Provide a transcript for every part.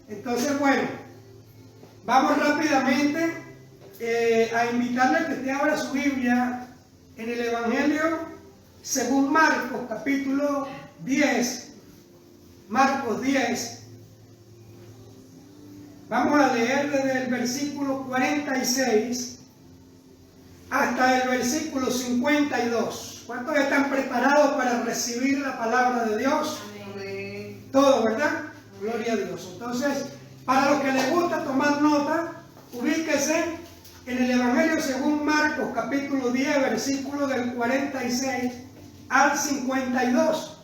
Entonces, bueno, vamos rápidamente a invitarle a que usted abra su Biblia en el Evangelio según Marcos, capítulo 10. Marcos 10. Vamos a leer desde el versículo 46 hasta el versículo 52. ¿Cuántos están preparados para recibir la palabra de Dios? Amén. Todo, ¿verdad? Gloria a Dios. Entonces, para los que les gusta tomar nota, ubíquese en el Evangelio según Marcos, capítulo 10, versículo del 46 al 52.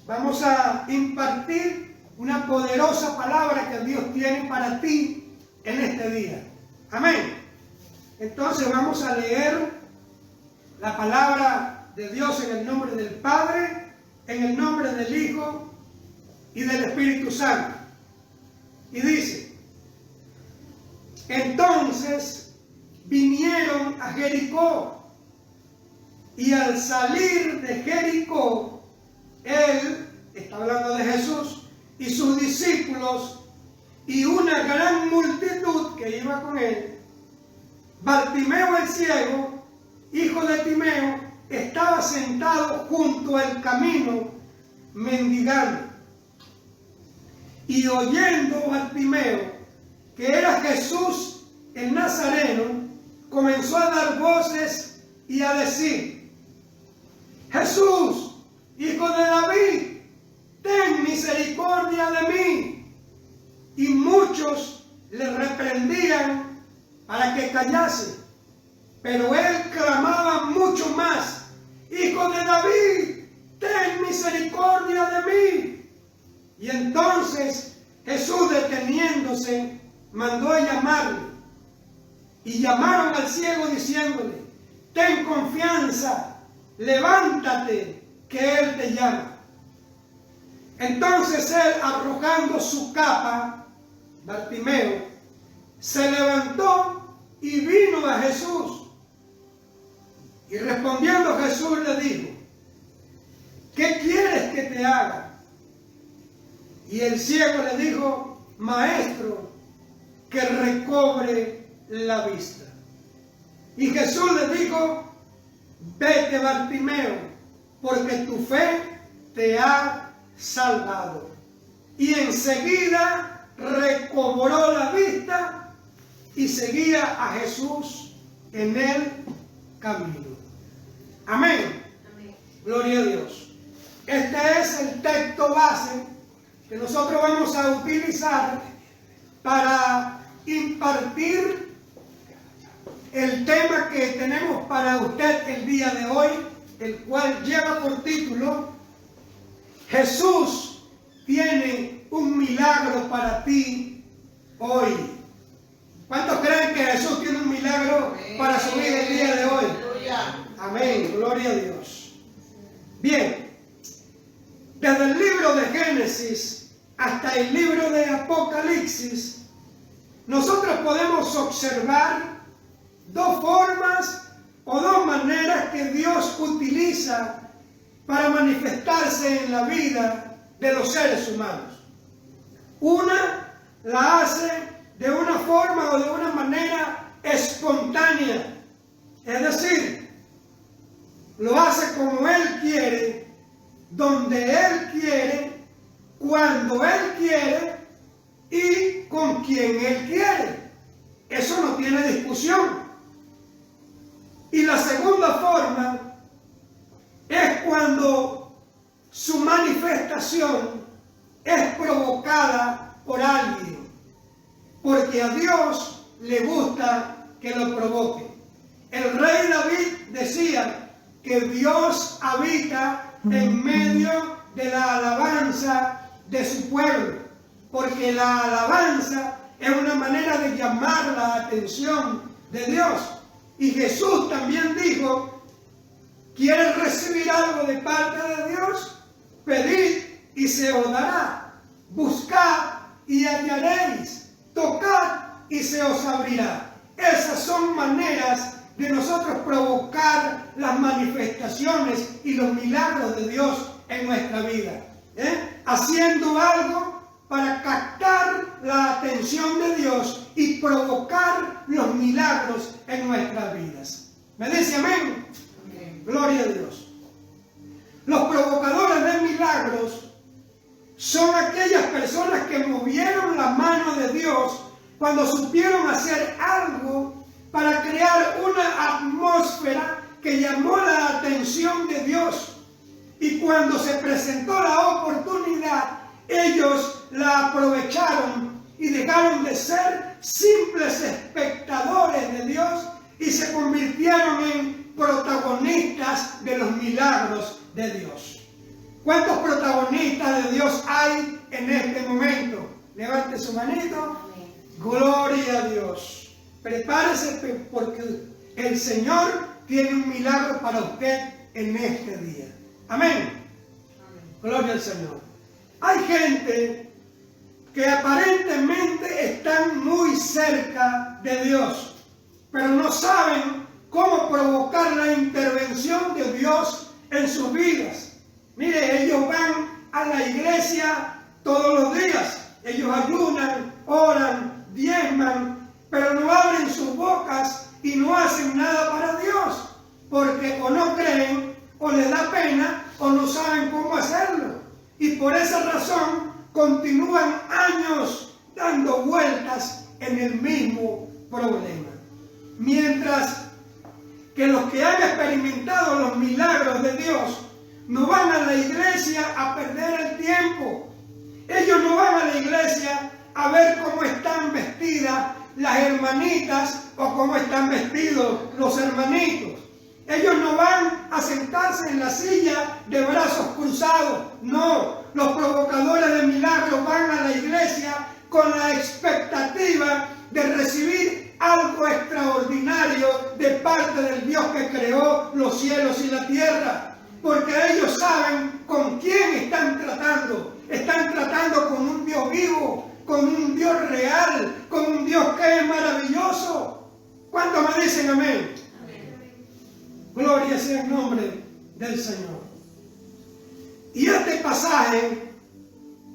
Vamos a impartir una poderosa palabra que Dios tiene para ti en este día. Amén. Entonces vamos a leer la palabra de Dios en el nombre del Padre, en el nombre del Hijo y del Espíritu Santo. Y dice: entonces vinieron a Jericó, y al salir de Jericó, él, está hablando de Jesús, y sus discípulos, y una gran multitud que iba con él, Bartimeo el ciego, hijo de Timeo, estaba sentado junto al camino, mendigando. Y oyendo Bartimeo que era Jesús el Nazareno, comenzó a dar voces y a decir: Jesús, hijo de David, ten misericordia de mí. Y muchos le reprendían para que callase, pero él clamaba mucho más: Hijo de David, ten misericordia de mí. Y entonces Jesús, deteniéndose, mandó a llamarle. Y llamaron al ciego diciéndole: ten confianza, levántate, que él te llama. Entonces él, arrojando su capa, Bartimeo, se levantó y vino a Jesús. Y respondiendo Jesús le dijo: ¿qué quieres que te haga? Y el ciego le dijo: Maestro, que recobre la vista. Y Jesús le dijo: vete, Bartimeo, porque tu fe te ha salvado. Y enseguida recobró la vista y seguía a Jesús en el camino. Amén. Amén. Gloria a Dios. Este es el texto base que nosotros vamos a utilizar para impartir el tema que tenemos para usted el día de hoy, el cual lleva por título: Jesús tiene un milagro para ti hoy. ¿Cuántos creen que Jesús tiene un milagro para su vida el día de hoy? Amén, gloria a Dios. Bien, desde el libro de Génesis hasta el libro de Apocalipsis, nosotros podemos observar dos formas o dos maneras que Dios utiliza para manifestarse en la vida de los seres humanos. Una la hace de una forma o de una manera espontánea, es decir, lo hace como Él quiere, donde Él quiere, cuando Él quiere y con quien Él quiere. Eso no tiene discusión. Y la segunda forma es cuando su manifestación es provocada por alguien, porque a Dios le gusta que lo provoque. El rey David decía que Dios habita en medio de la alabanza de su pueblo, porque la alabanza es una manera de llamar la atención de Dios. Y Jesús también dijo: ¿quieres recibir algo de parte de Dios? Pedid y se os dará. Buscad y hallaréis. Tocad y se os abrirá. Esas son maneras de nosotros provocar las manifestaciones y los milagros de Dios en nuestra vida. Haciendo algo para captar la atención de Dios y provocar los milagros en nuestras vidas. ¿Me dice amén? Amén. Gloria a Dios. Los provocadores de milagros son aquellas personas que movieron la mano de Dios cuando supieron hacer algo para crear una atmósfera que llamó la atención de Dios. Y cuando se presentó la oportunidad, ellos la aprovecharon y dejaron de ser simples espectadores de Dios y se convirtieron en protagonistas de los milagros de Dios. ¿Cuántos protagonistas de Dios hay en este momento? Levante su manito. Gloria a Dios. Prepárese porque el Señor tiene un milagro para usted en este día. Amén. Gloria al Señor. Hay gente que aparentemente están muy cerca de Dios, pero no saben cómo provocar la intervención de Dios en sus vidas. Mire, ellos van a la iglesia todos los días. Ellos ayunan, oran, diezman, pero no abren sus bocas y no hacen nada para Dios, porque o no creen, o les da pena, o no saben cómo hacerlo. Y por esa razón continúan años dando vueltas en el mismo problema. Mientras que los que han experimentado los milagros de Dios no van a la iglesia a perder el tiempo. Ellos no van a la iglesia a ver cómo están vestidas las hermanitas o cómo están vestidos los hermanitos. Ellos no van a sentarse en la silla de brazos cruzados. No, los provocadores de milagros van a la iglesia con la expectativa de recibir algo extraordinario de parte del Dios que creó los cielos y la tierra. Porque ellos saben con quién están tratando. Están tratando con un Dios vivo, con un Dios real, con un Dios que es maravilloso. ¿Cuántos me dicen amén? Gloria sea el nombre del Señor. Y este pasaje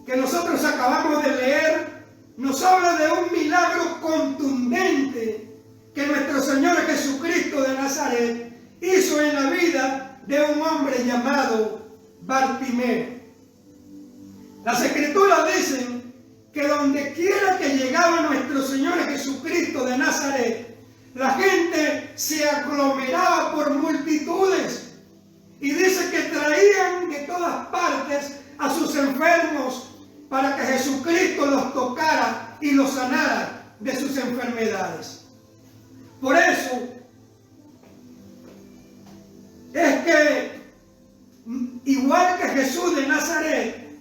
que nosotros acabamos de leer nos habla de un milagro contundente que nuestro Señor Jesucristo de Nazaret hizo en la vida de un hombre llamado Bartimeo. Las Escrituras dicen que donde quiera que llegaba nuestro Señor Jesucristo de Nazaret, la gente se aglomeraba por multitudes y dice que traían de todas partes a sus enfermos para que Jesucristo los tocara y los sanara de sus enfermedades. Por eso es que, igual que Jesús de Nazaret,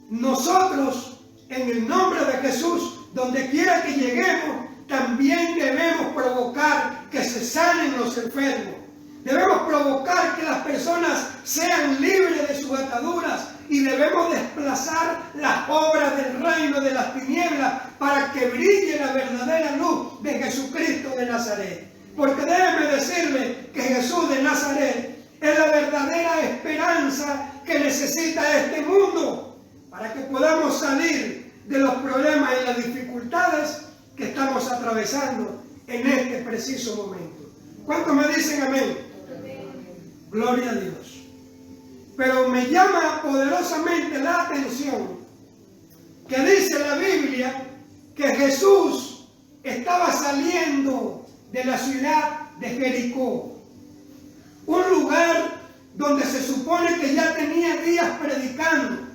nosotros en el nombre de Jesús, donde quiera que lleguemos, también debemos provocar que se sanen los enfermos. Debemos provocar que las personas sean libres de sus ataduras y debemos desplazar las obras del reino de las tinieblas para que brille la verdadera luz de Jesucristo de Nazaret. Porque déjeme decirle que Jesús de Nazaret es la verdadera esperanza que necesita este mundo para que podamos salir de los problemas y las dificultades que estamos atravesando en este preciso momento. ¿Cuántos me dicen amén? Amén. Gloria a Dios. Pero me llama poderosamente la atención que dice la Biblia que Jesús estaba saliendo de la ciudad de Jericó, un lugar donde se supone que ya tenía días predicando,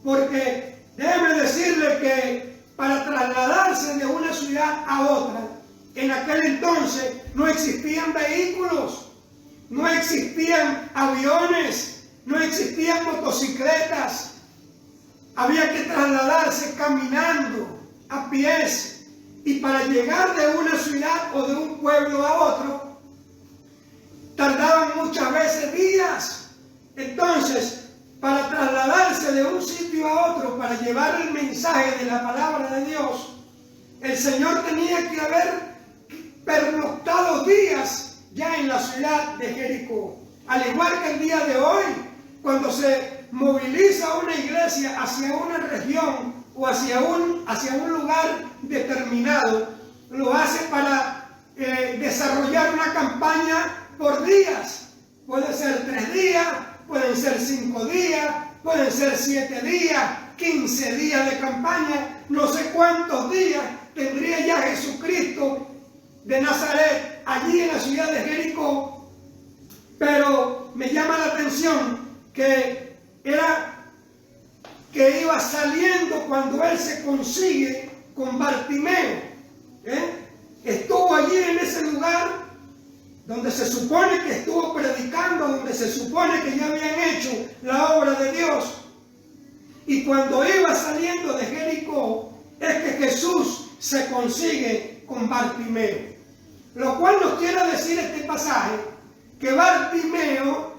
porque déjeme decirle que para trasladarse de una ciudad a otra, en aquel entonces no existían vehículos, no existían aviones, no existían motocicletas. Había que trasladarse caminando, a pies, y para llegar de una ciudad o de un pueblo a otro, tardaban muchas veces días. Entonces, para trasladarse de un sitio a otro, para llevar el mensaje de la palabra de Dios, el Señor tenía que haber pernoctado días ya en la ciudad de Jericó. Al igual que el día de hoy, cuando se moviliza una iglesia hacia una región o hacia un lugar determinado, lo hace para desarrollar una campaña por días. Puede ser 3 días, pueden ser 5 días, pueden ser 7 días, 15 días de campaña. No sé cuántos días tendría ya Jesucristo de Nazaret allí en la ciudad de Jericó, pero me llama la atención que iba saliendo cuando él se consigue con Bartimeo. Estuvo allí en ese lugar donde se supone que estuvo predicando, donde se supone que ya habían hecho la obra de Dios. Y cuando iba saliendo de Jericó, es que Jesús se consigue con Bartimeo. Lo cual nos quiere decir este pasaje, que Bartimeo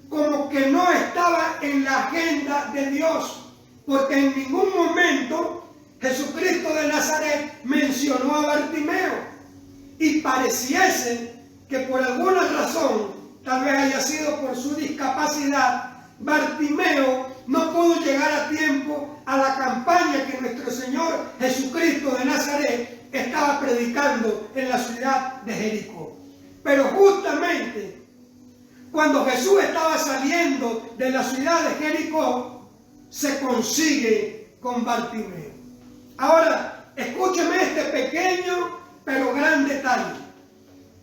como que no estaba en la agenda de Dios, porque en ningún momento Jesucristo de Nazaret mencionó a Bartimeo. Y pareciese que por alguna razón, tal vez haya sido por su discapacidad, Bartimeo no pudo llegar a tiempo a la campaña que nuestro Señor Jesucristo de Nazaret estaba predicando en la ciudad de Jericó. Pero justamente cuando Jesús estaba saliendo de la ciudad de Jericó, se consigue con Bartimeo. Ahora, escúcheme este pequeño pero gran detalle.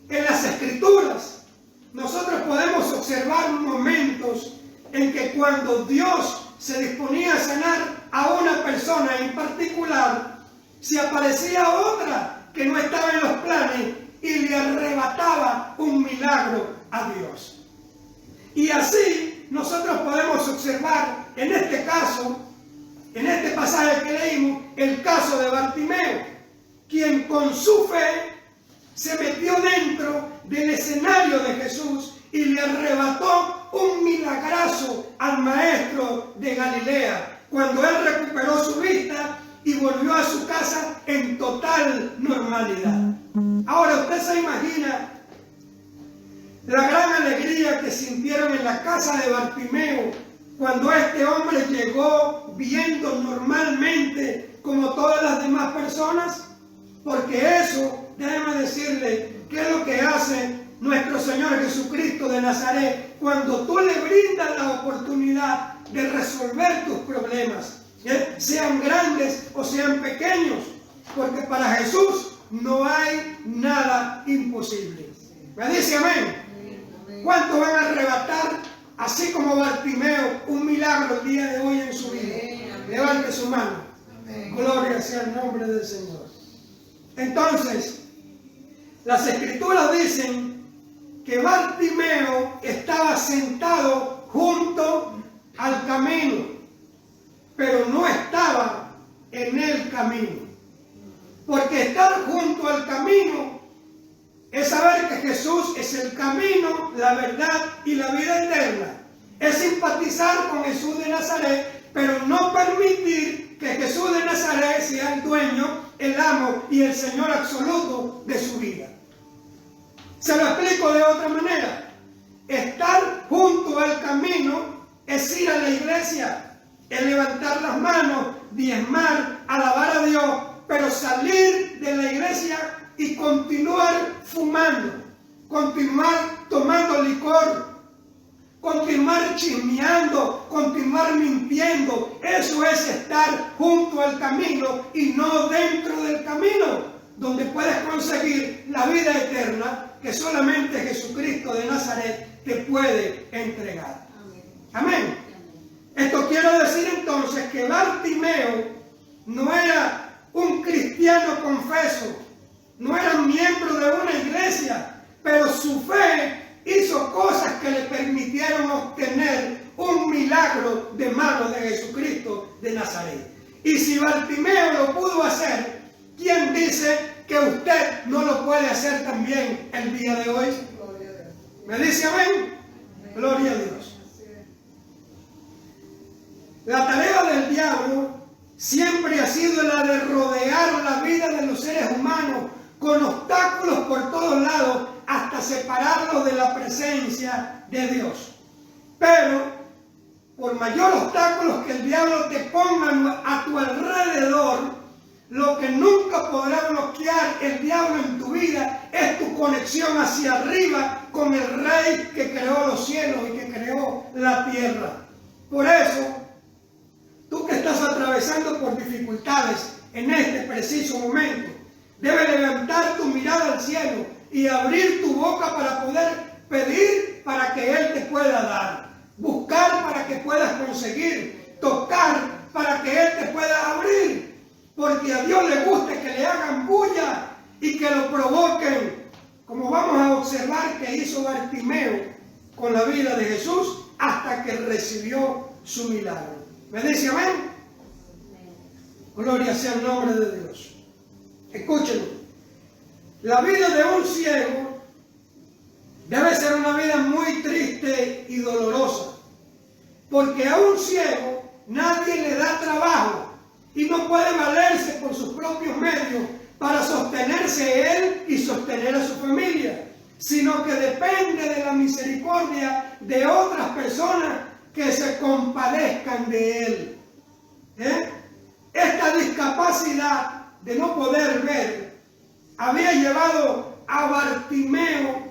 En las Escrituras, nosotros podemos observar momentos en que cuando Dios se disponía a sanar a una persona en particular, se aparecía otra que no estaba en los planes y le arrebataba un milagro a Dios. Y así nosotros podemos observar en este caso, en este pasaje que leímos, el caso de Bartimeo, quien con su fe se metió dentro del escenario de Jesús y le arrebató un milagrazo al maestro de Galilea, cuando él recuperó su vista y volvió a su casa en total normalidad. Ahora usted se imagina la gran alegría que sintieron en la casa de Bartimeo cuando este hombre llegó viendo normalmente como todas las demás personas, porque eso, déjeme decirle, ¿qué es lo que hace nuestro Señor Jesucristo de Nazaret cuando tú le brindas la oportunidad de resolver tus problemas, sean grandes o sean pequeños? Porque para Jesús no hay nada imposible. ¿Me dice amén? ¿Cuántos van a arrebatar, así como Bartimeo, un milagro el día de hoy en su vida? Levante su mano. Gloria sea el nombre del Señor. Entonces, las Escrituras dicen que Bartimeo estaba sentado junto al camino, pero no estaba en el camino. Porque estar junto al camino es saber que Jesús es el camino, la verdad y la vida eterna. Es simpatizar con Jesús de Nazaret, pero no permitir que Jesús de Nazaret sea el dueño, el amo y el Señor absoluto de su vida. Se lo explico de otra manera. Estar junto al camino es ir a la iglesia, es levantar las manos, diezmar, alabar a Dios, pero salir de la iglesia y continuar fumando, continuar tomando licor, continuar chismeando, continuar mintiendo. Eso es estar junto al camino y no dentro del camino, donde puedes conseguir la vida eterna que solamente Jesucristo de Nazaret te puede entregar. Amén. Esto quiere decir entonces que Bartimeo no era un cristiano confeso, no era miembro de una iglesia, pero su fe hizo cosas que le permitieron obtener un milagro de manos de Jesucristo de Nazaret. Y si Bartimeo lo pudo hacer, ¿quién dice que usted no lo puede hacer también el día de hoy? ¿Me dice amén? Gloria a Dios. La tarea del diablo siempre ha sido la de rodear la vida de los seres humanos con obstáculos por todos lados hasta separarlos de la presencia de Dios. Pero por mayor obstáculos que el diablo te ponga a tu alrededor, lo que nunca podrá bloquear el diablo en tu vida es tu conexión hacia arriba con el Rey que creó los cielos y que creó la tierra. Por eso, tú que estás atravesando por dificultades en este preciso momento, debes levantar tu mirada al cielo y abrir tu boca para poder pedir para que Él te pueda dar, buscar para que puedas conseguir, tocar para que Él te pueda abrir, porque a Dios le gusta que le hagan bulla y que lo provoquen, como vamos a observar que hizo Bartimeo con la vida de Jesús hasta que recibió su milagro. ¿Me dice amén? Gloria sea el nombre de Dios. Escúchenlo. La vida de un ciego debe ser una vida muy triste y dolorosa, porque a un ciego nadie le da trabajo y no puede valerse por sus propios medios para sostenerse él y sostener a su familia, sino que depende de la misericordia de otras personas que se compadezcan de él. Esta discapacidad de no poder ver había llevado a Bartimeo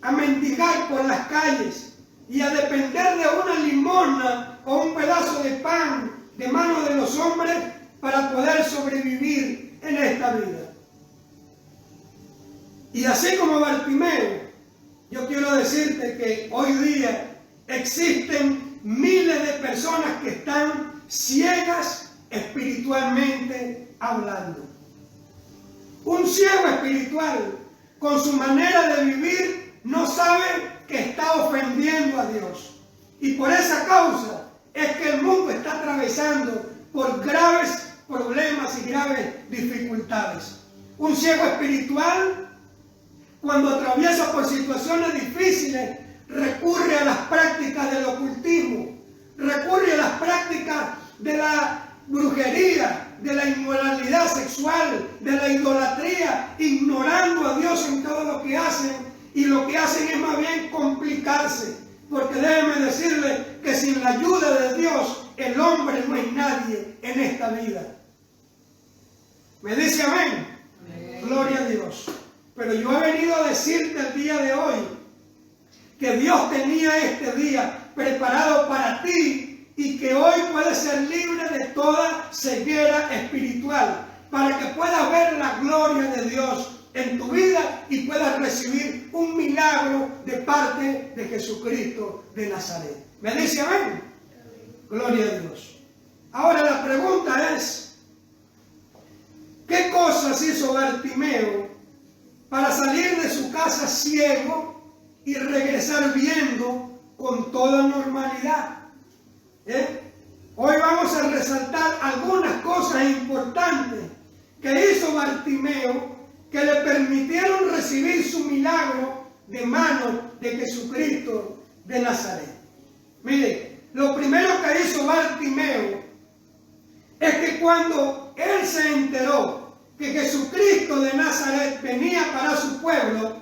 a mendigar por las calles y a depender de una limosna o un pedazo de pan de manos de los hombres para poder sobrevivir en esta vida. Y así como Bartimeo, yo quiero decirte que hoy día existen miles de personas que están ciegas espiritualmente hablando. Un ciego espiritual, con su manera de vivir, no sabe que está ofendiendo a Dios. Y por esa causa es que el mundo está atravesando por graves problemas y graves dificultades. Un ciego espiritual, cuando atraviesa por situaciones difíciles, recurre a las prácticas del ocultismo, recurre a las prácticas de la brujería, de la inmoralidad sexual, de la idolatría, ignorando a Dios en todo lo que hacen, y lo que hacen es más bien complicarse, porque déjeme decirle que sin la ayuda de Dios el hombre no es nadie en esta vida. ¿Me dice amén? Amén. Gloria a Dios. Pero yo he venido a decirte el día de hoy que Dios tenía este día preparado para ti y que hoy puedes ser libre de toda ceguera espiritual para que puedas ver la gloria de Dios en tu vida y puedas recibir un milagro de parte de Jesucristo de Nazaret. ¿Me dice amén? Gloria a Dios. Ahora la pregunta es, ¿qué cosas hizo Bartimeo para salir de su casa ciego y regresar viendo con toda normalidad? Hoy vamos a resaltar algunas cosas importantes que hizo Bartimeo que le permitieron recibir su milagro de manos de Jesucristo de Nazaret. Mire, lo primero que hizo Bartimeo es que cuando él se enteró que Jesucristo de Nazaret venía para su pueblo,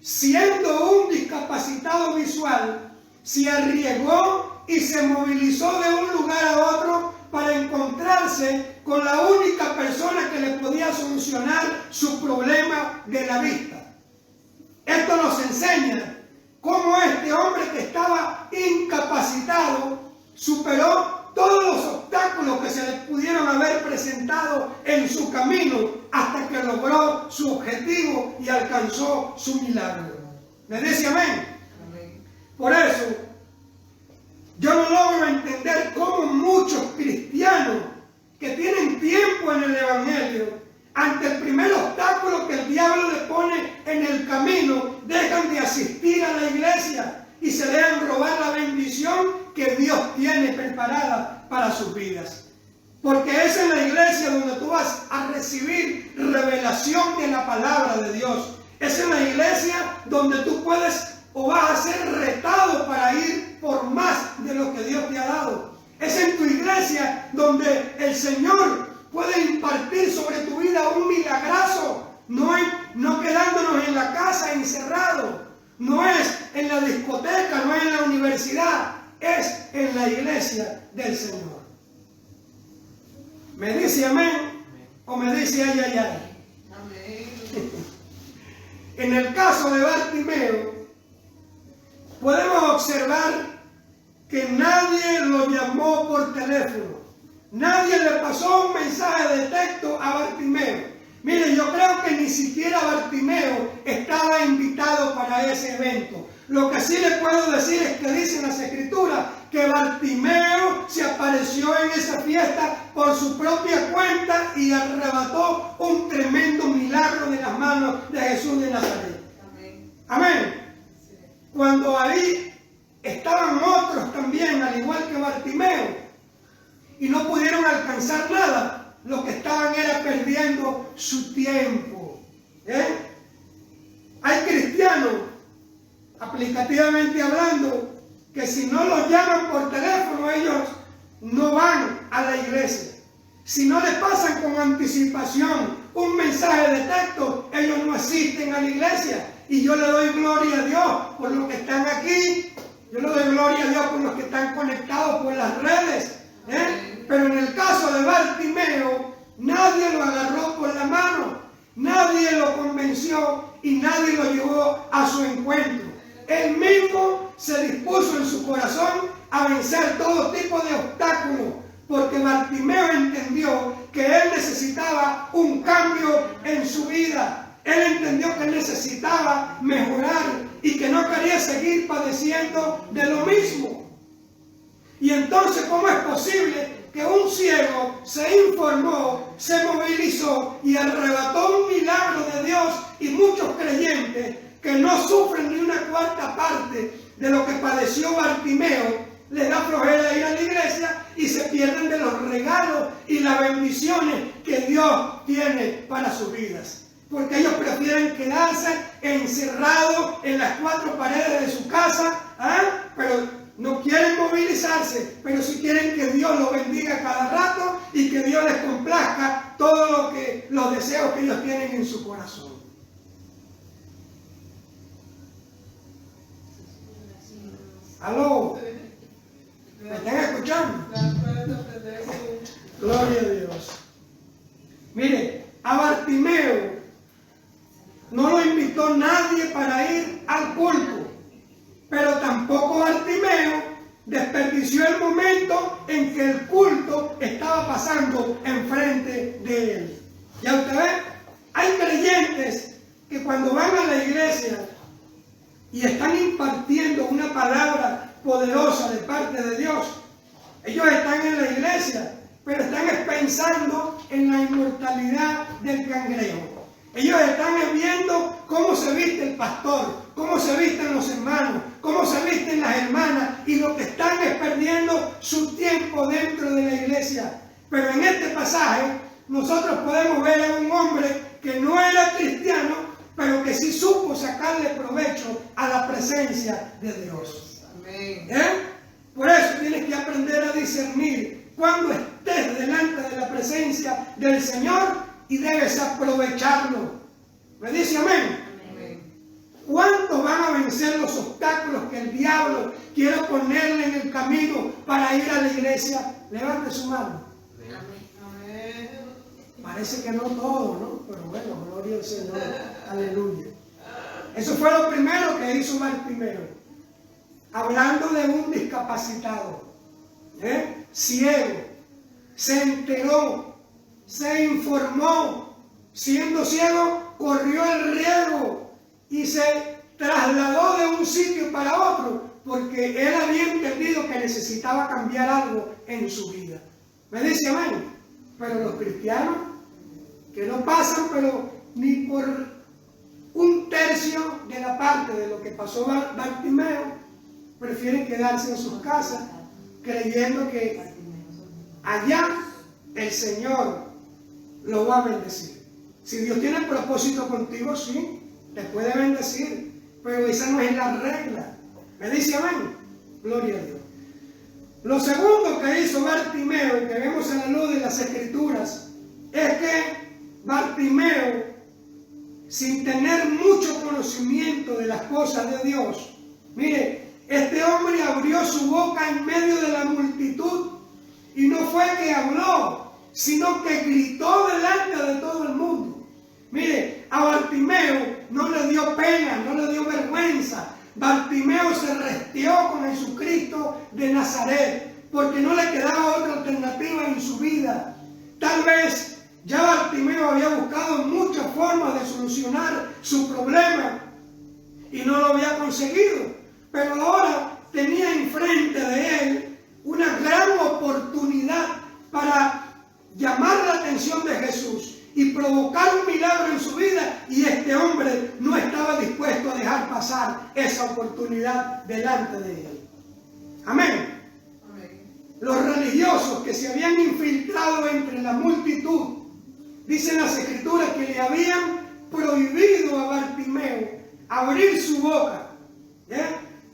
siendo un discapacitado visual, se arriesgó y se movilizó de un lugar a otro para encontrarse con la única persona que le podía solucionar su problema de la vista. Esto nos enseña cómo este hombre que estaba incapacitado superó todos los obstáculos que se le pudieron haber presentado en su camino hasta que logró su objetivo y alcanzó su milagro. ¿Me dice amén? Amén. Por eso, yo no logro entender cómo muchos cristianos que tienen tiempo en el Evangelio, ante el primer obstáculo que el diablo le pone en el camino, dejan de asistir a la iglesia y se dejan robar la bendición que Dios tiene preparada para sus vidas. Porque es en la iglesia donde tú vas a recibir revelación de la palabra de Dios. Es en la iglesia donde tú puedes o vas a ser retado para ir por más de lo que Dios te ha dado. Es en tu iglesia donde el Señor puede impartir sobre tu vida un milagrazo, no quedándonos en la casa encerrados, no es en la discoteca, no es en la universidad, es en la iglesia del Señor. ¿Me dice amén? ¿O me dice ay, ay, ay? Amén. En el caso de Bartimeo, podemos observar que nadie lo llamó por teléfono. Nadie le pasó un mensaje de texto a Bartimeo. Mire, yo creo que ni siquiera Bartimeo estaba invitado para ese evento. Lo que sí le puedo decir es que dicen las Escrituras que Bartimeo se apareció en esa fiesta por su propia cuenta y arrebató un tremendo milagro de las manos de Jesús de Nazaret. Amén. Amén. Cuando ahí estaban otros también, al igual que Bartimeo, y no pudieron alcanzar nada, lo que estaban era perdiendo su tiempo. Hay cristianos, aplicativamente hablando, que si no los llaman por teléfono, ellos no van a la iglesia. Si no les pasan con anticipación un mensaje de texto, ellos no asisten a la iglesia. Y yo le doy gloria a Dios por los que están aquí. Yo le doy gloria a Dios por los que están conectados por las redes. Pero en el caso de Bartimeo, nadie lo agarró por la mano, nadie lo convenció y nadie lo llevó a su encuentro. Él mismo se dispuso en su corazón a vencer todo tipo de obstáculos, porque Bartimeo entendió que él necesitaba un cambio en su vida. Él entendió que él necesitaba mejorar y que no quería seguir padeciendo de lo mismo. Y entonces, ¿cómo es posible que un ciego se informó, se movilizó y arrebató un milagro de Dios, y muchos creyentes que no sufren ni una cuarta parte de lo que padeció Bartimeo, les da flojera ir a la iglesia y se pierden de los regalos y las bendiciones que Dios tiene para sus vidas? Porque ellos prefieren quedarse encerrados en las cuatro paredes de su casa, pero no quieren movilizarse, pero sí quieren que Dios los bendiga cada rato y que Dios les complazca todos los deseos que ellos tienen en su corazón. ¿Aló? ¿Me están escuchando? Gloria a Dios. Mire, a Bartimeo no lo invitó nadie para ir al culto, pero tampoco Bartimeo desperdició el momento en que el culto estaba pasando enfrente de él. Ya usted ve, hay creyentes que cuando van a la iglesia y están impartiendo una palabra poderosa de parte de Dios, ellos están en la iglesia, pero están pensando en la inmortalidad del cangrejo. Ellos están viendo cómo se viste el pastor, cómo se visten los hermanos, cómo se visten las hermanas, y lo que están es perdiendo su tiempo dentro de la iglesia. Pero en este pasaje nosotros podemos ver a un hombre que no era cristiano, pero que sí supo sacarle provecho a la presencia de Dios. Amén. Por eso tienes que aprender a discernir cuando estés delante de la presencia del Señor, y debes aprovecharlo. ¿Me dice amén? Amén. ¿Cuántos van a vencer los obstáculos que el diablo quiere ponerle en el camino para ir a la iglesia? Levante su mano. Amén. Parece que no todo, ¿no? Pero bueno, gloria al Señor. Aleluya. Eso fue lo primero que hizo Bartimeo. Hablando de un discapacitado, ciego, se enteró, se informó. Siendo ciego, corrió el riesgo y se trasladó de un sitio para otro, porque él había entendido que necesitaba cambiar algo en su vida. ¿Me dice amén? Pero los cristianos, que no pasan pero ni por un tercio de la parte de lo que pasó Bartimeo, prefieren quedarse en sus casas creyendo que allá el Señor lo va a bendecir. Si Dios tiene propósito contigo, sí, te puede bendecir, pero esa no es la regla. ¿Me dice amén? Gloria a Dios. Lo segundo que hizo Bartimeo, que vemos a la luz de las Escrituras, es que Bartimeo, sin tener mucho conocimiento de las cosas de Dios, mire, este hombre abrió su boca en medio de la multitud y no fue que habló, sino que gritó delante de todo el mundo. Mire, a Bartimeo no le dio pena, no le dio vergüenza. Bartimeo se restió con Jesucristo de Nazaret porque no le quedaba otra alternativa en su vida. Tal vez ya Bartimeo había buscado muchas formas de solucionar su problema y no lo había conseguido, pero ahora tenía enfrente de él una gran oportunidad para llamar la atención de Jesús y provocar un milagro en su vida, y este hombre no estaba dispuesto a dejar pasar esa oportunidad delante de él. Amén. Los religiosos que se habían infiltrado entre la multitud, dicen las Escrituras que le habían prohibido a Bartimeo abrir su boca.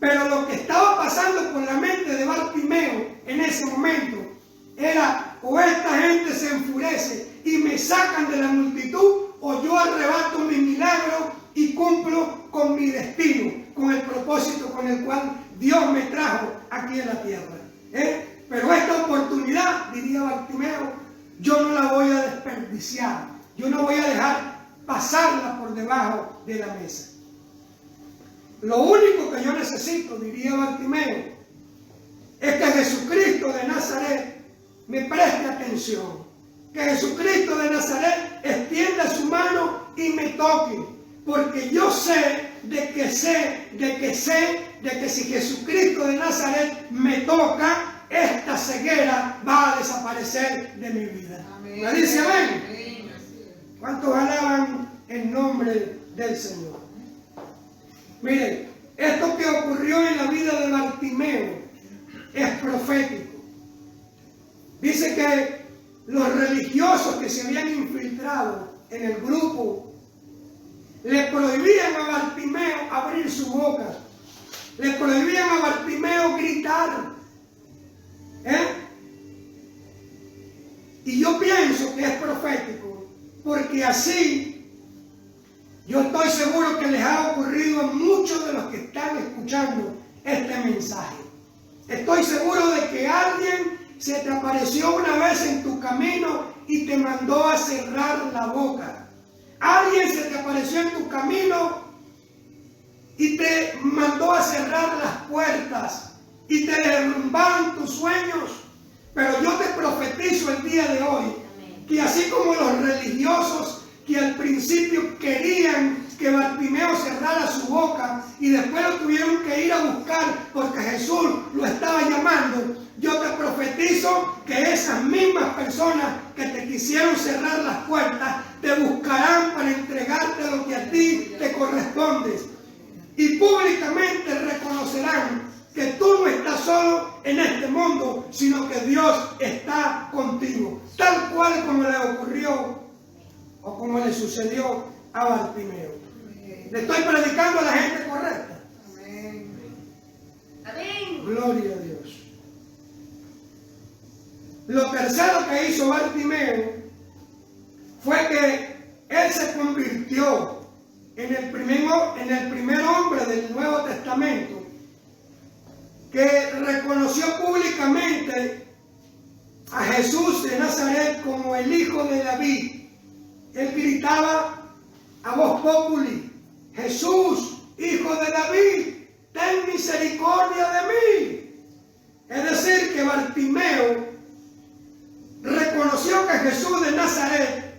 Pero lo que estaba pasando por la mente de Bartimeo en ese momento era: o esta gente se enfurece y me sacan de la multitud, o yo arrebato mi milagro y cumplo con mi destino, con el propósito con el cual Dios me trajo aquí en la tierra. Pero esta oportunidad, diría Bartimeo, yo no la voy a desperdiciar, yo no voy a dejar pasarla por debajo de la mesa. Lo único que yo necesito, diría Bartimeo, es que Jesucristo de Nazaret me preste atención, que Jesucristo de Nazaret extienda su mano y me toque, porque yo sé que si Jesucristo de Nazaret me toca, esta ceguera va a desaparecer de mi vida. ¿Me dice amén? ¿Cuántos alaban el nombre del Señor? Miren, esto que ocurrió en la vida de Bartimeo es profético. Dice que los religiosos que se habían infiltrado en el grupo le prohibían a Bartimeo abrir su boca, le prohibían a Bartimeo gritar. Y yo pienso que es profético, porque así yo estoy seguro que les ha ocurrido a muchos de los que están escuchando este mensaje. Estoy seguro de que alguien se te apareció una vez en tu camino y te mandó a cerrar la boca. Alguien se te apareció en tu camino y te mandó a cerrar las puertas y te derrumbaron tus sueños. Pero yo te profetizo el día de hoy que así como los religiosos que al principio querían que Bartimeo cerrara su boca y después lo tuvieron que ir a buscar porque Jesús lo estaba llamando, yo te profetizo que esas mismas personas que te quisieron cerrar las puertas te buscarán para entregarte lo que a ti te corresponde, y públicamente reconocerán que tú no estás solo en este mundo, sino que Dios está contigo, tal cual como le ocurrió o como le sucedió a Bartimeo. Le estoy predicando a la gente correcta. Amén. Amén. Gloria a Dios. Lo tercero que hizo Bartimeo fue que él se convirtió en el primer hombre del Nuevo Testamento que reconoció públicamente a Jesús de Nazaret como el Hijo de David. Él gritaba a voz populi: Jesús, Hijo de David, ten misericordia de mí. Es decir, que Bartimeo reconoció que Jesús de Nazaret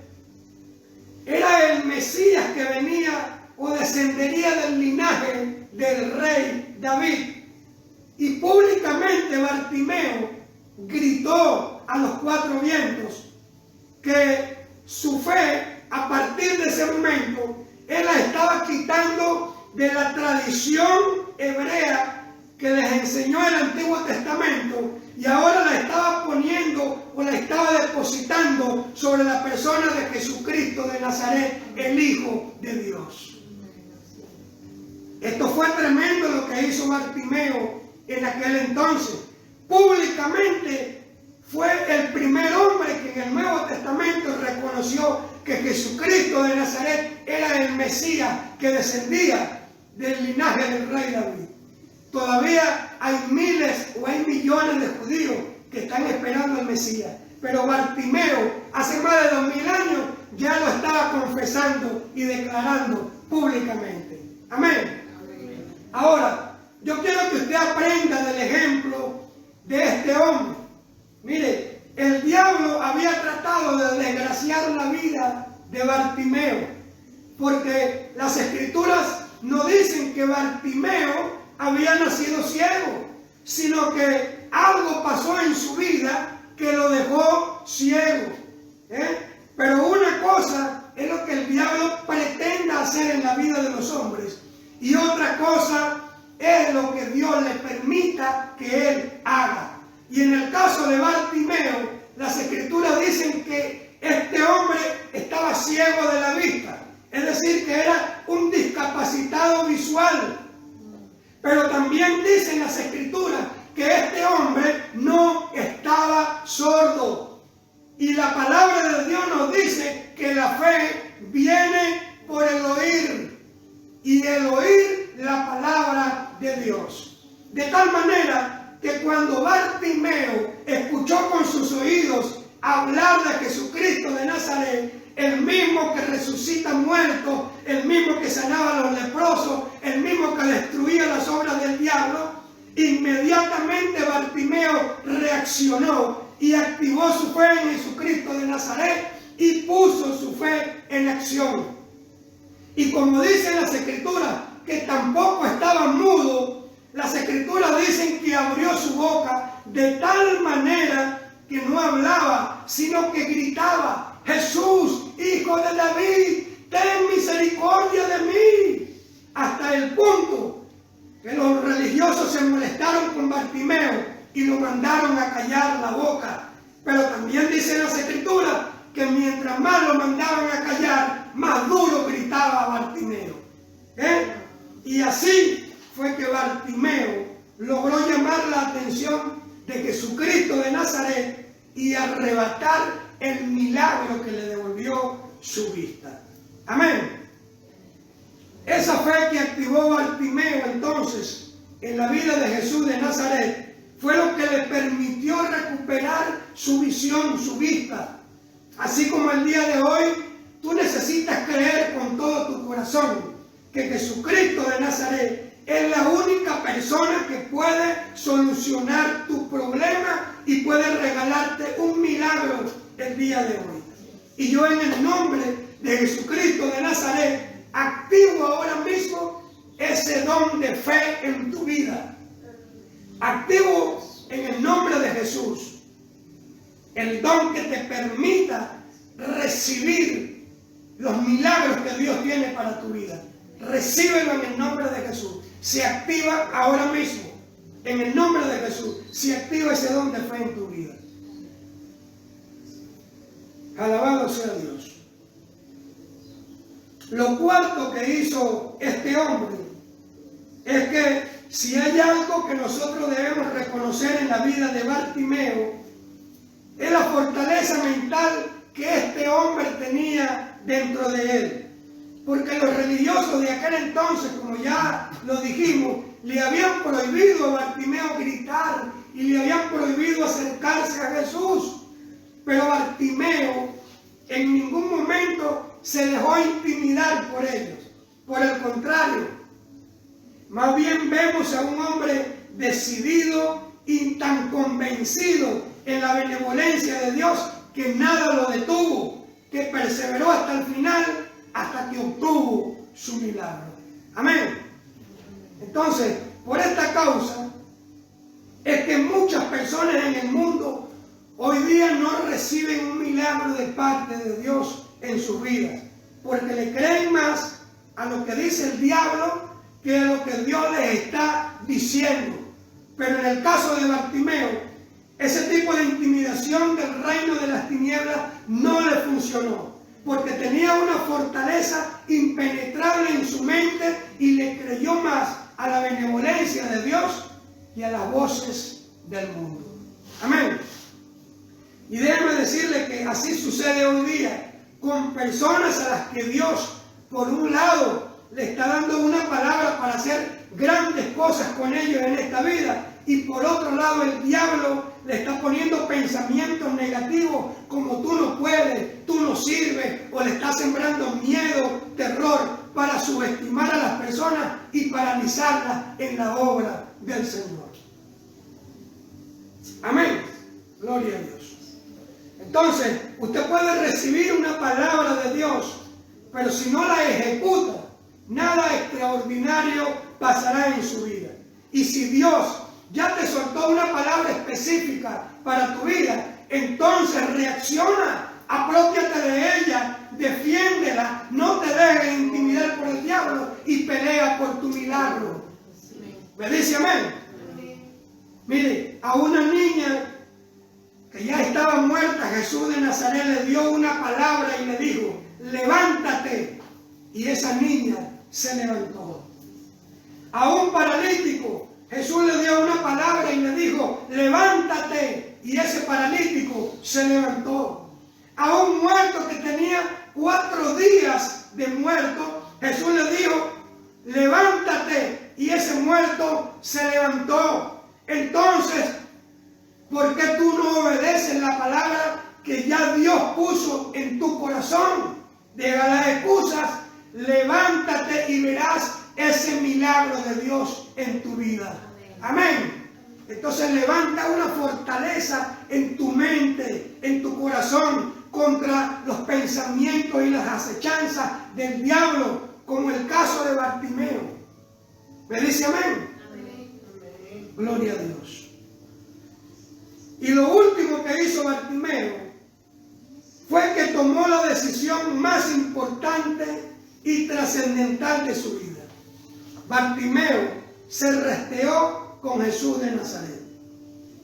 era el Mesías que venía o descendería del linaje del rey David. Y públicamente Bartimeo gritó a los cuatro vientos que su fe, a partir de ese momento, él la estaba quitando de la tradición hebrea que les enseñó el Antiguo Testamento, y ahora la estaba poniendo o la estaba depositando sobre la persona de Jesucristo de Nazaret, el Hijo de Dios. Esto fue tremendo lo que hizo Bartimeo en aquel entonces. Públicamente fue el primer hombre que en el Nuevo Testamento reconoció que Jesucristo de Nazaret era el Mesías que descendía del linaje del rey David. Todavía hay miles o hay millones de judíos que están esperando al Mesías. Pero Bartimeo, hace más de 2000 años, ya lo estaba confesando y declarando públicamente. Amén. Ahora, yo quiero que usted aprenda del ejemplo de este hombre. Mire, el diablo había tratado de desgraciar la vida de Bartimeo, porque las escrituras no dicen que Bartimeo había nacido ciego, sino que algo pasó en su vida que lo dejó ciego. Pero una cosa es lo que el diablo pretenda hacer en la vida de los hombres, y otra cosa es lo que Dios le permita que él haga. Y en el caso de Bartimeo, las escrituras dicen que este hombre estaba ciego de la vista, es decir, que era un discapacitado visual. Pero también dicen las escrituras que este hombre no estaba sordo. Y la palabra de Dios nos dice que la fe viene por el oír, y el oír la palabra de Dios. De tal manera que cuando Bartimeo escuchó con sus oídos hablar de Jesucristo de Nazaret, el mismo que resucita muertos, el mismo que sanaba a los leprosos, el mismo que destruía las obras del diablo, inmediatamente Bartimeo reaccionó y activó su fe en Jesucristo de Nazaret y puso su fe en acción. Y como dicen las escrituras, que tampoco estaba mudo, las escrituras dicen que abrió su boca de tal manera que no hablaba, sino que gritaba: Jesús, hijo de David, ten misericordia de mí. Hasta el punto que los religiosos se molestaron con Bartimeo y lo mandaron a callar la boca. Pero también dice las escrituras que mientras más lo mandaban a callar, más duro gritaba Bartimeo. Y así fue que Bartimeo logró llamar la atención de Jesucristo de Nazaret y arrebatar el milagro que le devolvió su vista. Amén. Esa fe que activó Bartimeo entonces en la vida de Jesús de Nazaret fue lo que le permitió recuperar su visión, su vista. Así como el día de hoy tú necesitas creer con todo tu corazón que Jesucristo de Nazaret es la única persona que puede solucionar tu problema y puede regalarte un milagro el día de hoy. Y yo, en el nombre de Jesucristo de Nazaret, activo ahora mismo ese don de fe en tu vida. Activo en el nombre de Jesús el don que te permita recibir los milagros que Dios tiene para tu vida. Recíbelo en el nombre de Jesús. Se activa ahora mismo. En el nombre de Jesús se activa ese don de fe en tu vida. Alabado sea Dios. Lo cuarto que hizo este hombre es que si hay algo que nosotros debemos reconocer en la vida de Bartimeo, es la fortaleza mental que este hombre tenía dentro de él. Porque los religiosos de aquel entonces, como ya lo dijimos, le habían prohibido a Bartimeo gritar y le habían prohibido acercarse a Jesús. Pero Bartimeo en ningún momento se dejó intimidar por ellos. Por el contrario, más bien vemos a un hombre decidido y tan convencido en la benevolencia de Dios que nada lo detuvo, que perseveró hasta el final, hasta que obtuvo su milagro. Amén. Entonces, por esta causa es que muchas personas en el mundo hoy día no reciben un milagro de parte de Dios en sus vidas, porque le creen más a lo que dice el diablo que a lo que Dios les está diciendo. Pero en el caso de Bartimeo, ese tipo de intimidación del reino de las tinieblas no le funcionó, porque tenía una fortaleza impenetrable en su mente y le creyó más a la benevolencia de Dios y a las voces del mundo. Amén. Y déjeme decirle que así sucede hoy día con personas a las que Dios, por un lado, le está dando una palabra para hacer grandes cosas con ellos en esta vida. Y por otro lado, el diablo le está poniendo pensamientos negativos como tú no puedes, tú no sirves, o le está sembrando miedo, terror, para subestimar a las personas y paralizarlas en la obra del Señor. Amén. Gloria a Dios. Entonces, usted puede recibir una palabra de Dios, pero si no la ejecuta, nada extraordinario pasará en su vida. Y si Dios ya te soltó una palabra específica para tu vida, entonces reacciona, apropiate de ella, defiéndela, no te dejes intimidar por el diablo y pelea por tu milagro. ¿Me dice amén? Mire, a una niña que ya estaba muerta, Jesús de Nazaret le dio una palabra y le dijo, levántate. Y esa niña se levantó. A un paralítico, Jesús le dio una palabra y le dijo, levántate. Y ese paralítico se levantó. A un muerto que tenía 4 días de muerto, Jesús le dijo, levántate. Y ese muerto se levantó. Entonces, ¿por qué tú no obedeces la palabra que ya Dios puso en tu corazón? Deja las excusas, levántate y verás ese milagro de Dios en tu vida. Amén. Entonces levanta una fortaleza en tu mente, en tu corazón, contra los pensamientos y las acechanzas del diablo, como el caso de Bartimeo. ¿Me dice amén? Amén. Gloria a Dios. Y lo último que hizo Bartimeo fue que tomó la decisión más importante y trascendental de su vida. Bartimeo se resteó con Jesús de Nazaret.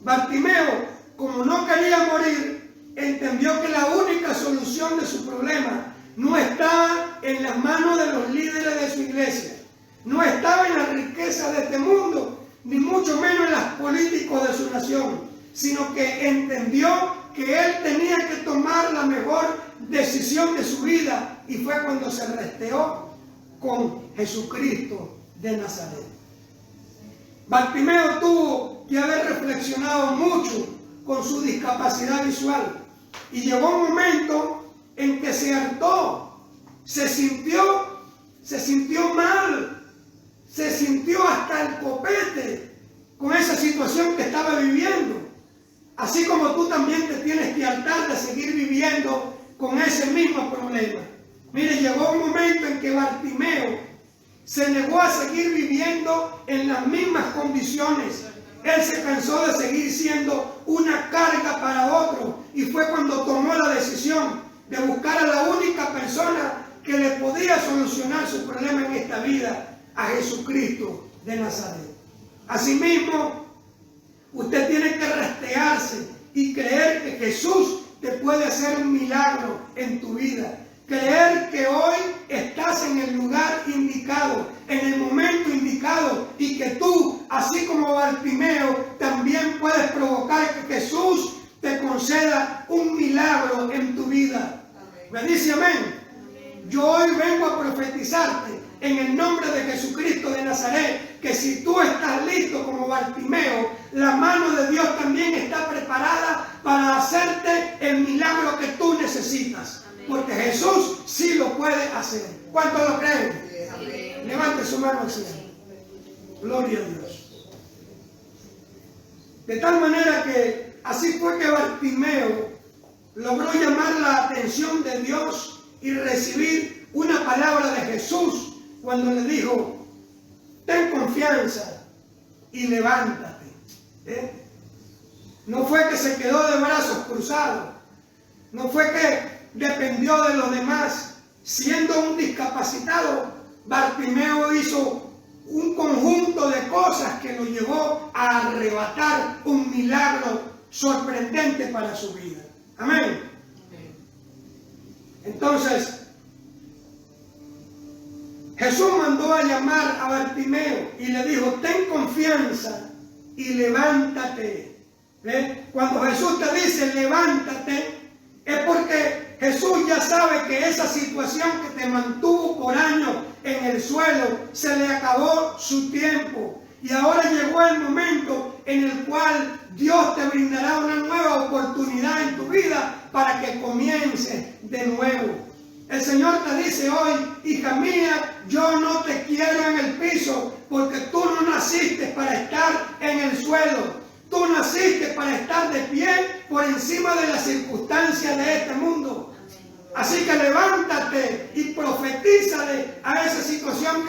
Bartimeo, como no quería morir, entendió que la única solución de su problema no estaba en las manos de los líderes de su iglesia, no estaba en la riqueza de este mundo, ni mucho menos en los políticos de su nación, sino que entendió que él tenía que tomar la mejor decisión de su vida, y fue cuando se resteó con Jesucristo de Nazaret. Bartimeo tuvo que haber reflexionado mucho con su discapacidad visual, y llegó un momento en que se hartó, se sintió mal, se sintió hasta el copete con esa situación que estaba viviendo. Así como tú también te tienes que hartar de seguir viviendo con ese mismo problema. Mire, llegó un momento en que Bartimeo se negó a seguir viviendo en las mismas condiciones. Él se cansó de seguir siendo una carga para otro, y fue cuando tomó la decisión de buscar a la única persona que le podía solucionar su problema en esta vida, a Jesucristo de Nazaret. Asimismo, usted tiene que restearse y creer que Jesús te puede hacer un milagro en tu vida. Creer que hoy estás en el lugar indicado, en el momento indicado, y que tú, así como Bartimeo, también puedes provocar que Jesús te conceda un milagro en tu vida. ¿Me dice amén? Yo hoy vengo a profetizarte en el nombre de Jesucristo de Nazaret, que si tú estás listo como Bartimeo, la mano de Dios también está preparada para hacerte el milagro que tú necesitas. Porque Jesús sí lo puede hacer. ¿Cuántos lo creen? Levante su mano al cielo. Gloria a Dios. De tal manera que así fue que Bartimeo logró llamar la atención de Dios y recibir una palabra de Jesús cuando le dijo, ten confianza y levántate. No fue que se quedó de brazos cruzados, no fue que dependió de los demás. Siendo un discapacitado, Bartimeo hizo un conjunto de cosas que lo llevó a arrebatar un milagro sorprendente para su vida. Amén. Entonces, Jesús mandó a llamar a Bartimeo y le dijo, ten confianza y levántate. Cuando Jesús te dice levántate, es porque Jesús ya sabe que esa situación que te mantuvo por años en el suelo, se le acabó su tiempo. Y ahora llegó el momento en el cual Dios te brindará una nueva oportunidad en tu vida para que comiences de nuevo. El Señor te dice hoy, hija mía, yo no te quiero en el piso porque tú no naciste para estar en el suelo. Tú naciste para estar de pie por encima de las circunstancias de este mundo. Así que levántate y profetízale a esa situación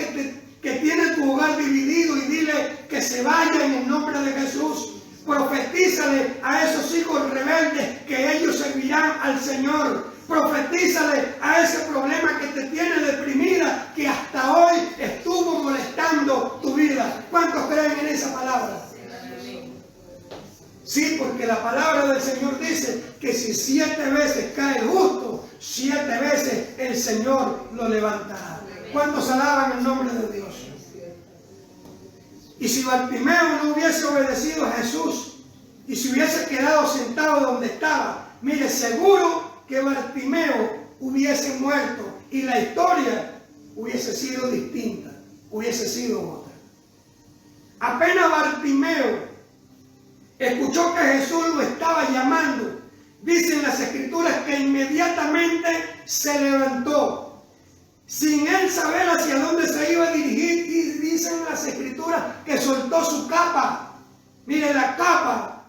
que tiene tu hogar dividido y dile que se vaya en el nombre de Jesús. Profetízale a esos hijos rebeldes que ellos servirán al Señor. Profetízale a ese problema que te tiene deprimida, que hasta hoy estuvo molestando tu vida. ¿Cuántos creen en esa palabra? Sí, porque la palabra del Señor dice que si 7 veces cae el justo, 7 veces el Señor lo levantará. ¿Cuántos alaban el nombre de Dios? Y si Bartimeo no hubiese obedecido a Jesús y si hubiese quedado sentado donde estaba, mire, seguro que Bartimeo hubiese muerto y la historia hubiese sido distinta, hubiese sido otra. Apenas Bartimeo escuchó que Jesús lo estaba llamando, dicen las Escrituras que inmediatamente se levantó, sin él saber hacia dónde se iba a dirigir, y dicen las Escrituras que soltó su capa. Mire, la capa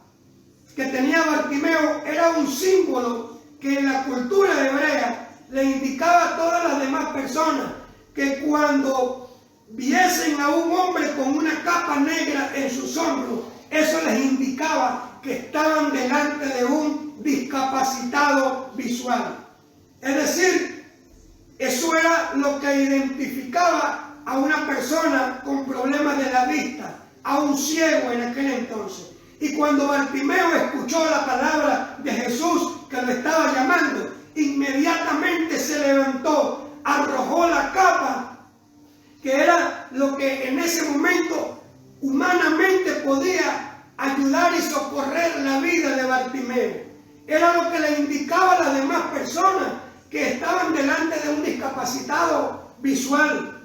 que tenía Bartimeo era un símbolo que en la cultura hebrea le indicaba a todas las demás personas que cuando viesen a un hombre con una capa negra en sus hombros, eso les indicaba que estaban delante de un discapacitado visual. Es decir, eso era lo que identificaba a una persona con problemas de la vista, a un ciego en aquel entonces. Y cuando Bartimeo escuchó la palabra de Jesús que lo estaba llamando, inmediatamente se levantó, arrojó la capa, que era lo que en ese momento humanamente podía ayudar y socorrer la vida de Bartimeo. Era lo que le indicaba a las demás personas que estaban delante de un discapacitado visual.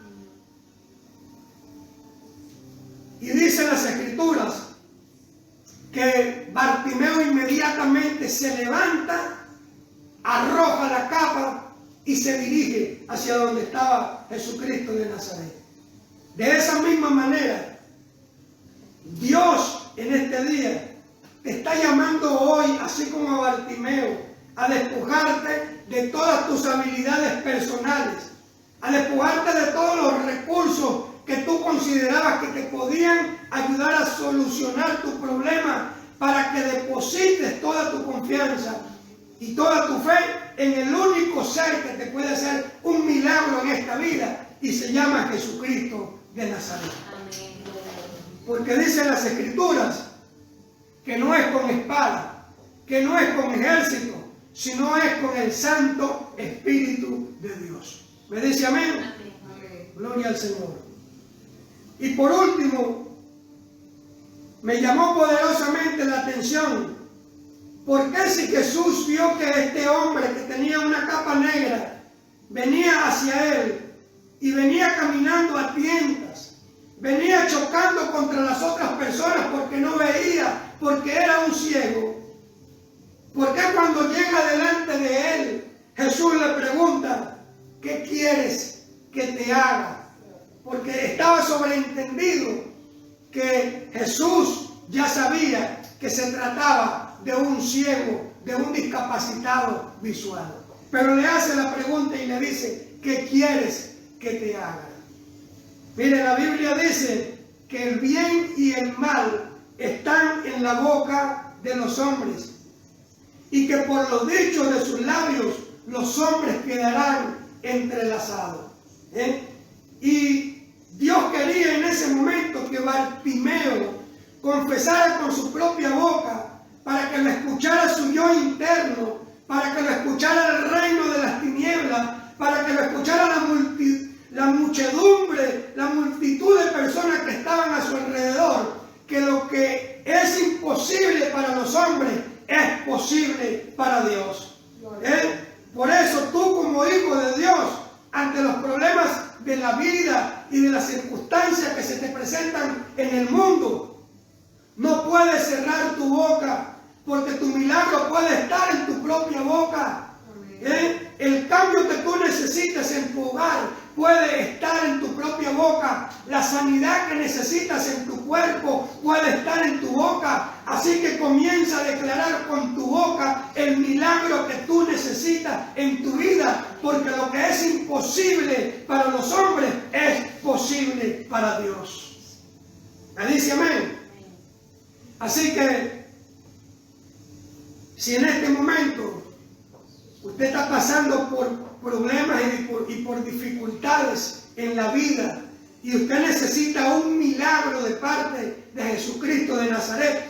Y dicen las Escrituras que Bartimeo inmediatamente se levanta, arroja la capa y se dirige hacia donde estaba Jesucristo de Nazaret. De esa misma manera, Dios en este día te está llamando hoy, así como a Bartimeo, a despojarte de todas tus habilidades personales, a despojarte de todos los recursos que tú considerabas que te podían ayudar a solucionar tu problema, para que deposites toda tu confianza y toda tu fe en el único ser que te puede hacer un milagro en esta vida, y se llama Jesucristo de Nazaret. Porque dicen las Escrituras que no es con espada, que no es con ejército, sino es con el Santo Espíritu de Dios. ¿Me dice amén? Amén. Gloria al Señor. Y por último, me llamó poderosamente la atención, porque si Jesús vio que este hombre que tenía una capa negra venía hacia él y venía caminando a tientas, venía chocando contra las otras personas porque no veía, porque era un ciego, ¿por qué cuando llega delante de él, Jesús le pregunta, ¿qué quieres que te haga? Porque estaba sobreentendido que Jesús ya sabía que se trataba de un ciego, de un discapacitado visual. Pero le hace la pregunta y le dice, ¿qué quieres que te haga? Mire, la Biblia dice que el bien y el mal están en la boca de los hombres, y que por los dichos de sus labios los hombres quedarán entrelazados. Y Dios quería en ese momento que Bartimeo confesara con su propia boca, para que lo escuchara su yo interno, para que lo escuchara el reino de las tinieblas, para que lo escuchara la muchedumbre, la multitud de personas que estaban a su alrededor, que lo que es imposible para los hombres es posible para Dios. Por la vida y de las circunstancias que se te presentan en el mundo. No puedes cerrar tu boca, porque tu milagro puede estar en tu propia boca. El cambio que tú necesitas en tu hogar puede estar en tu propia boca. La sanidad que necesitas en tu cuerpo puede estar en tu boca. Así que comienza a declarar con tu boca el milagro que tú necesitas en tu vida, porque lo que es imposible para los hombres es posible para Dios. ¿Me dice amén? Así que si en este momento usted está pasando por problemas y por dificultades en la vida, y usted necesita un milagro de parte de Jesucristo de Nazaret,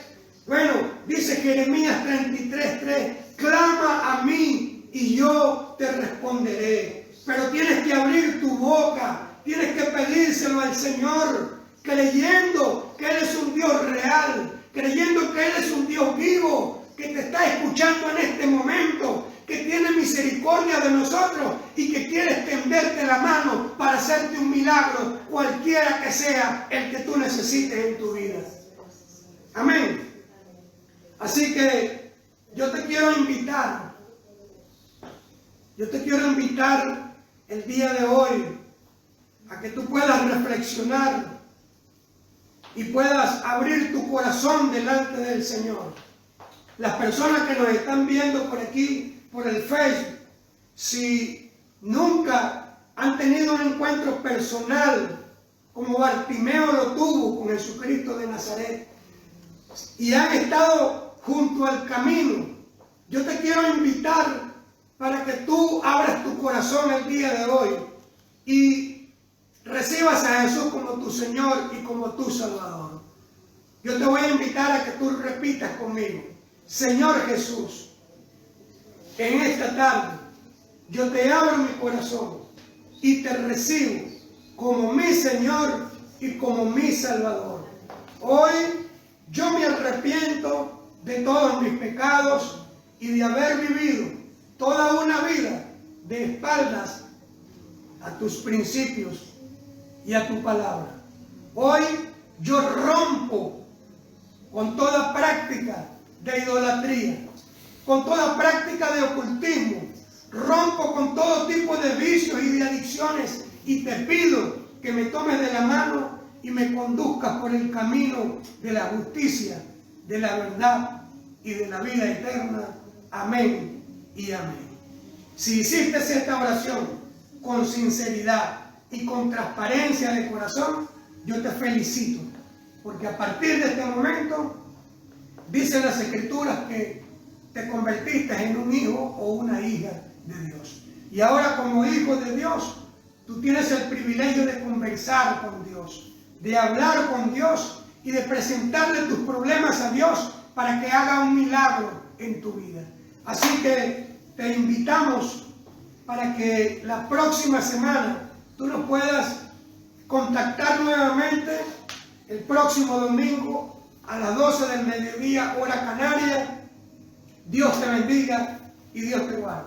bueno, dice Jeremías 33:3, clama a mí y yo te responderé. Pero tienes que abrir tu boca, tienes que pedírselo al Señor, creyendo que Él es un Dios real, creyendo que Él es un Dios vivo, que te está escuchando en este momento, que tiene misericordia de nosotros y que quiere extenderte la mano para hacerte un milagro, cualquiera que sea el que tú necesites en tu vida. Amén. Así que yo te quiero invitar el día de hoy a que tú puedas reflexionar y puedas abrir tu corazón delante del Señor. Las personas que nos están viendo por aquí, por el Facebook, si nunca han tenido un encuentro personal como Bartimeo lo tuvo con Jesucristo de Nazaret y han estado junto al camino, yo te quiero invitar para que tú abras tu corazón el día de hoy y recibas a Jesús como tu Señor y como tu Salvador. Yo te voy a invitar a que tú repitas conmigo: Señor Jesús, en esta tarde yo te abro mi corazón y te recibo como mi Señor y como mi Salvador. Hoy yo me arrepiento de todos mis pecados y de haber vivido toda una vida de espaldas a tus principios y a tu palabra. Hoy yo rompo con toda práctica de idolatría, con toda práctica de ocultismo, rompo con todo tipo de vicios y de adicciones y te pido que me tomes de la mano y me conduzcas por el camino de la justicia, de la verdad y de la vida eterna. Amén y amén. Si hiciste esta oración con sinceridad y con transparencia de corazón, yo te felicito, porque a partir de este momento dicen las Escrituras que te convertiste en un hijo o una hija de Dios. Y ahora, como hijo de Dios, tú tienes el privilegio de conversar con Dios, de hablar con Dios y de presentarle tus problemas a Dios para que haga un milagro en tu vida. Así que te invitamos para que la próxima semana tú nos puedas contactar nuevamente el próximo domingo a las 12 del mediodía, hora canaria. Dios te bendiga y Dios te guarde.